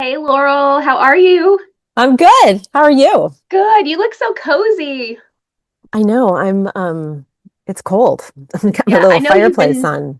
Hey Laurel, how are you? I'm good. How are you? Good. You look so cozy. I know it's cold. I've got my Yeah, I little know you've fireplace been on.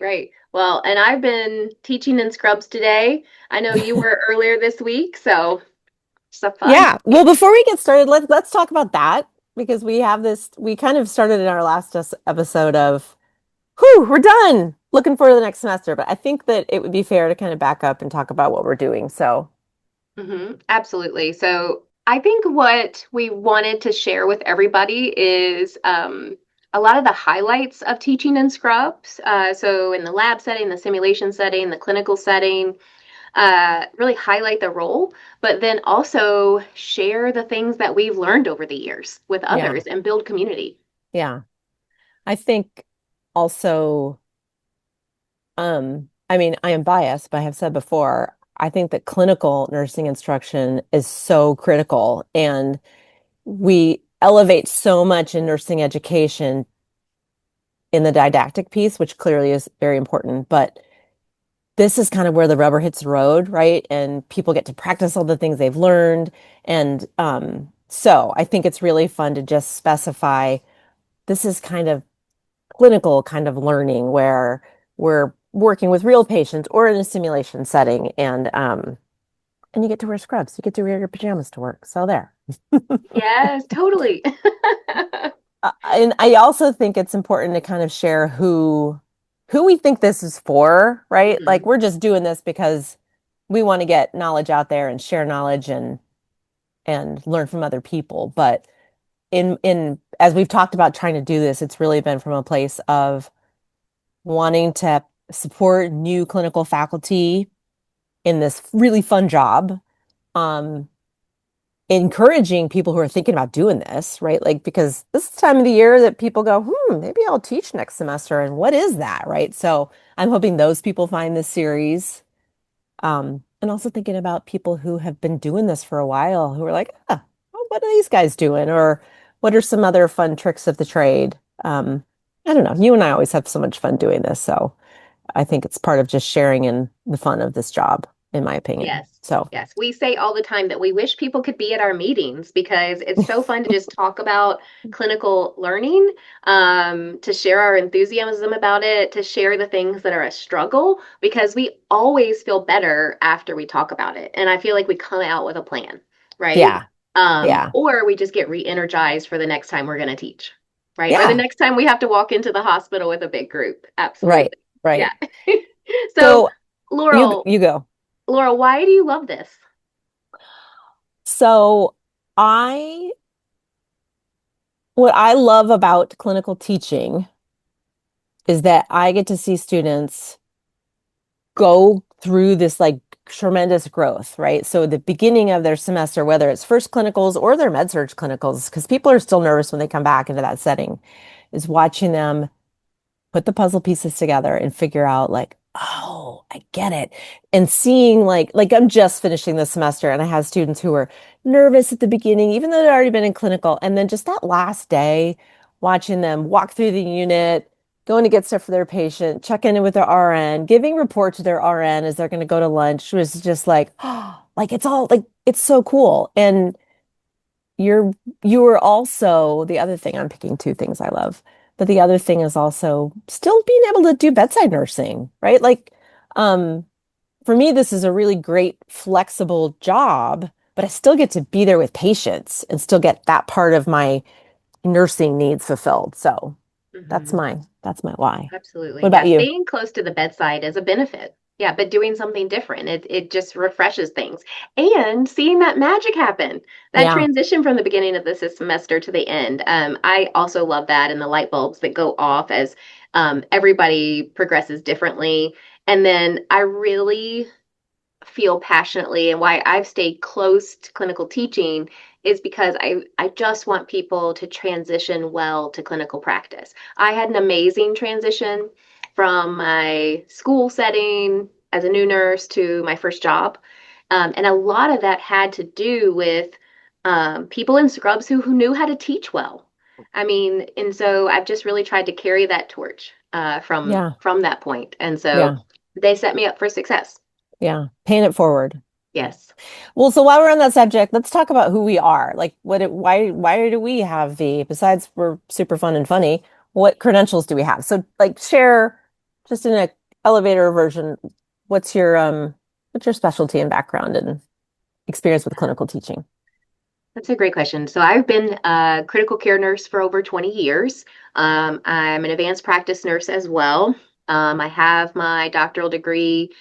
right. Well, and I've been teaching in scrubs today. I know you were earlier this week, so some fun. Yeah. Well, before we get started, let's talk about that because we kind of started in our last episode of, whew, we're done. Looking forward to the next semester, but I think that it would be fair to kind of back up and talk about what we're doing. So, Absolutely. So I think what we wanted to share with everybody is a lot of the highlights of teaching in scrubs. So in the lab setting, the simulation setting, the clinical setting, really highlight the role, but then also share the things that we've learned over the years with yeah. others and build community. Yeah. I think also I mean, I am biased, but I have said before, I think that clinical nursing instruction is so critical and we elevate so much in nursing education in the didactic piece, which clearly is very important. But this is kind of where the rubber hits the road, right? And people get to practice all the things they've learned. And so I think it's really fun to just specify this is kind of clinical kind of learning where we're working with real patients or in a simulation setting. And you get to wear scrubs. You get to wear your pajamas to work. So there. Yes, totally. And I also think it's important to kind of share who we think this is for, right? Like Mhm. we're just doing this because we want to get knowledge out there and share knowledge and learn from other people. But in as we've talked about trying to do this, it's really been from a place of wanting to support new clinical faculty in this really fun job. Um, Encouraging people who are thinking about doing this, right? Like, because this is the time of the year that people go, maybe I'll teach next semester. And what is that, right? So I'm hoping those people find this series. And also thinking about people who have been doing this for a while who are like, well, what are these guys doing? Or what are some other fun tricks of the trade? I don't know. You and I always have so much fun doing this. So I think it's part of just sharing in the fun of this job, in my opinion. Yes. So, Yes. We say all the time that we wish people could be at our meetings because it's so fun to just talk about clinical learning, to share our enthusiasm about it, to share the things that are a struggle, because we always feel better after we talk about it. And I feel like we come out with a plan, right? yeah, yeah. Or we just get re-energized for the next time we're going to teach, right? Or the Yeah, next time we have to walk into the hospital with a big group. right, Absolutely. Yeah. right. So, So you Laurel, you go. Laurel, why do you love this? So I what I love about clinical teaching is that I get to see students go through this like tremendous growth, right? So the beginning of their semester, whether it's first clinicals or their med surg clinicals, because people are still nervous when they come back into that setting, is watching them put the puzzle pieces together and figure out like, oh, I get it. And seeing like I'm just finishing the semester and I have students who are nervous at the beginning, even though they've already been in clinical. And then just that last day, watching them walk through the unit, going to get stuff for their patient, checking in with their RN, giving report to their RN as they're going to go to lunch was just like, oh, like it's all like it's so cool. And you're you are also the other thing I'm picking two things I love, but the other thing is also still being able to do bedside nursing, right? Like, um, for me, this is a really great flexible job, but I still get to be there with patients and still get that part of my nursing needs fulfilled. So Hmm. that's my why. What Absolutely. Yeah, about you? staying close to the bedside is a benefit. Yeah, but doing something different, it just refreshes things. And seeing that magic happen, that Yeah, transition from the beginning of the semester to the end. I also love that and the light bulbs that go off as everybody progresses differently. And then I really feel passionately and why I've stayed close to clinical teaching is because I just want people to transition well to clinical practice. I had an amazing transition from my school setting as a new nurse to my first job. And a lot of that had to do with people in scrubs who knew how to teach well. I mean, and so I've just really tried to carry that torch yeah, from that point. And so yeah, they set me up for success. yeah. Paying it forward. Yes. Well, so while we're on that subject, let's talk about who we are. Like, why do we have besides we're super fun and funny, what credentials do we have? So, like, share just in a elevator version, what's what's your specialty and background and experience with clinical teaching? That's a great question. So I've been a critical care nurse for over 20 years. I'm an advanced practice nurse as well. I have my doctoral degree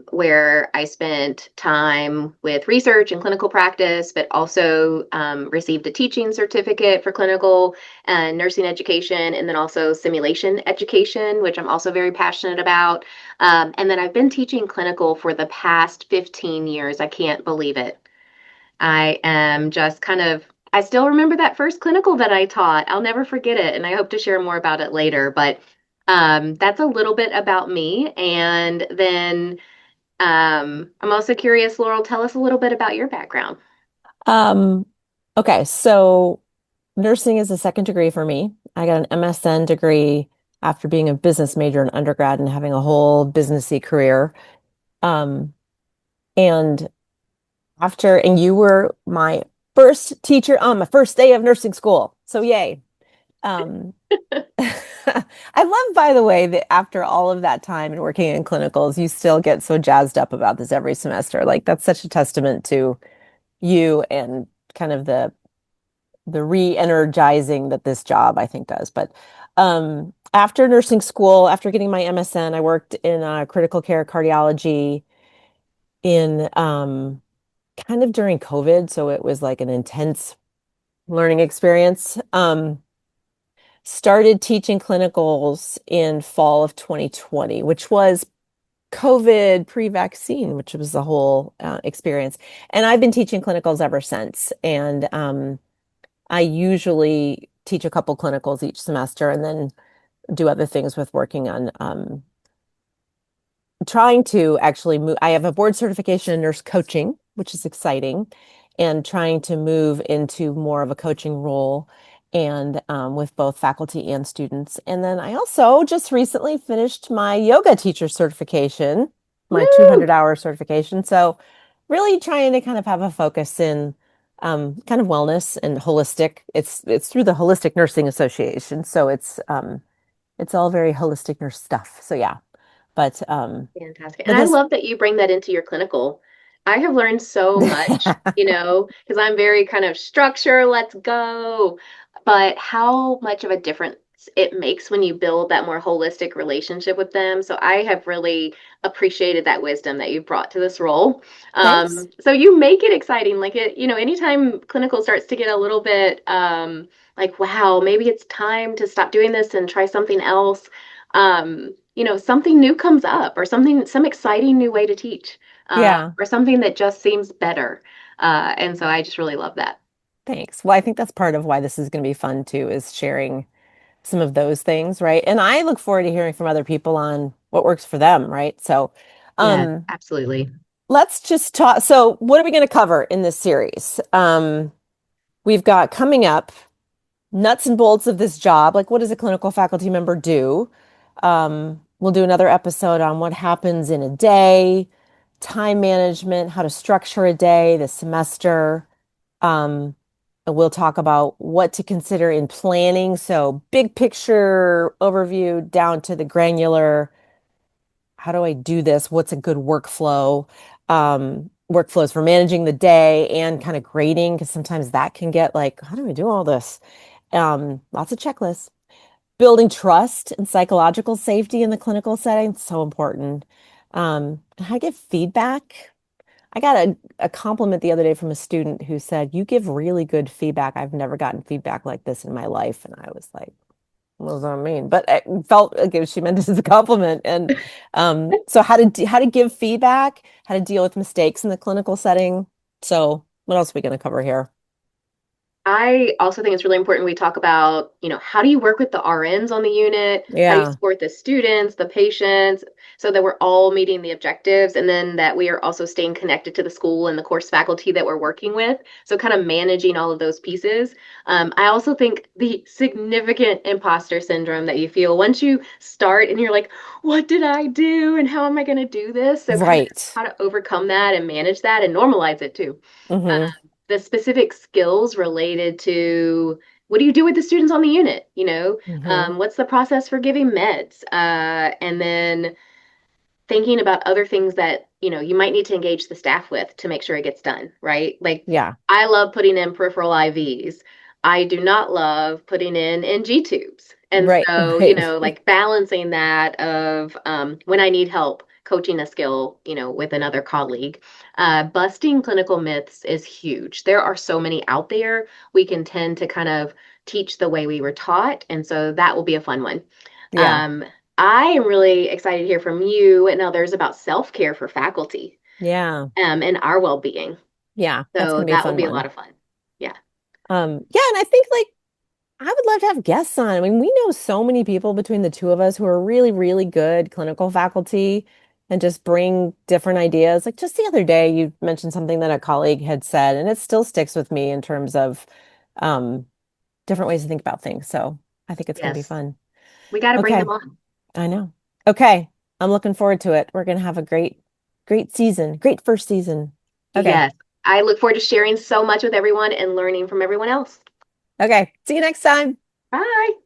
where I spent time with research and clinical practice, but also received a teaching certificate for clinical and nursing education, and then also simulation education, which I'm also very passionate about. And then I've been teaching clinical for the past 15 years. I can't believe it. I am just kind of, I still remember that first clinical that I taught. I'll never forget it, and I hope to share more about it later. But that's a little bit about me. And then I'm also curious, Laurel, tell us a little bit about your background. Um, okay, so nursing is a second degree for me. I got an MSN degree after being a business major in undergrad and having a whole businessy career. Um, and and you were my first teacher on my first day of nursing school. So yay. Um, I love, by the way, that after all of that time and working in clinicals, you still get so jazzed up about this every semester. Like that's such a testament to you and kind of the re-energizing that this job I think does. But after nursing school, after getting my MSN, I worked in critical care cardiology in kind of during COVID, so it was like an intense learning experience. Started teaching clinicals in fall of 2020, which was COVID pre-vaccine, which was the whole experience. And I've been teaching clinicals ever since. And I usually teach a couple clinicals each semester and then do other things with working on trying to actually move. I have a board certification in nurse coaching, which is exciting, and trying to move into more of a coaching role and with both faculty and students. And then I also just recently finished my yoga teacher certification, my Woo! 200-hour certification. So really trying to kind of have a focus in kind of wellness and holistic. It's through the Holistic Nursing Association, so it's all very holistic nurse stuff. So yeah. But Fantastic. And but I this love that you bring that into your clinical. I have learned so much, because I'm very kind of structure, let's go. But how much of a difference it makes when you build that more holistic relationship with them. So I have really appreciated that wisdom that you brought to this role. Thanks. So you make it exciting. Like anytime clinical starts to get a little bit like, wow, maybe it's time to stop doing this and try something else, something new comes up or some exciting new way to teach, Yeah, or something that just seems better. And so I just really love that. thanks. Well, I think that's part of why this is going to be fun too, is sharing some of those things, right? And I look forward to hearing from other people on what works for them, right? So, Yes, um, absolutely. let's just talk. So, what are we going to cover in this series? We've got coming up nuts and bolts of this job. Like, what does a clinical faculty member do? We'll do another episode on what happens in a day, time management, how to structure a day, the semester. Um, and we'll talk about what to consider in planning. So, big picture overview down to the granular. How do I do this? What's a good workflow? Workflows for managing the day and kind of grading, because sometimes that can get like, how do I do all this? Lots of checklists. Building trust and psychological safety in the clinical setting, so important. How to give feedback. I got a compliment the other day from a student who said, "You give really good feedback. I've never gotten feedback like this in my life." And I was like, what does that mean? But it felt like she meant this as a compliment. And so how to give feedback, how to deal with mistakes in the clinical setting. So what else are we going to cover here? I also think it's really important we talk about, how do you work with the RNs on the unit? How do you Yeah, support the students, the patients, so that we're all meeting the objectives, and then that we are also staying connected to the school and the course faculty that we're working with. So kind of managing all of those pieces. I also think the significant imposter syndrome that you feel once you start and you're like, what did I do? And how am I going to do this? So kind of right. how to overcome that and manage that and normalize it too. Hmm. The specific skills related to what do you do with the students on the unit? Hmm. What's the process for giving meds? And then thinking about other things that, you might need to engage the staff with to make sure it gets done, right? Like Yeah, I love putting in peripheral IVs. I do not love putting in NG tubes. And right, so, right. like balancing that of when I need help coaching a skill, with another colleague. Busting clinical myths is huge. There are so many out there. We can tend to kind of teach the way we were taught. And so that will be a fun one. Yeah, Um, I am really excited to hear from you and others about self-care for faculty, yeah, and our well-being. yeah. That's So gonna be a that will fun be a lot one. of fun. Yeah. Yeah, and I think like I would love to have guests on. I mean, we know so many people between the two of us who are really, really good clinical faculty and just bring different ideas. Like just the other day, you mentioned something that a colleague had said, and it still sticks with me in terms of um, different ways to think about things. So I think it's going to be Yes. fun. We got to bring them Okay, on. I know. Okay, I'm looking forward to it. We're going to have a great, great season, great first season. Okay, Yes. I look forward to sharing so much with everyone and learning from everyone else. okay. See you next time. Bye.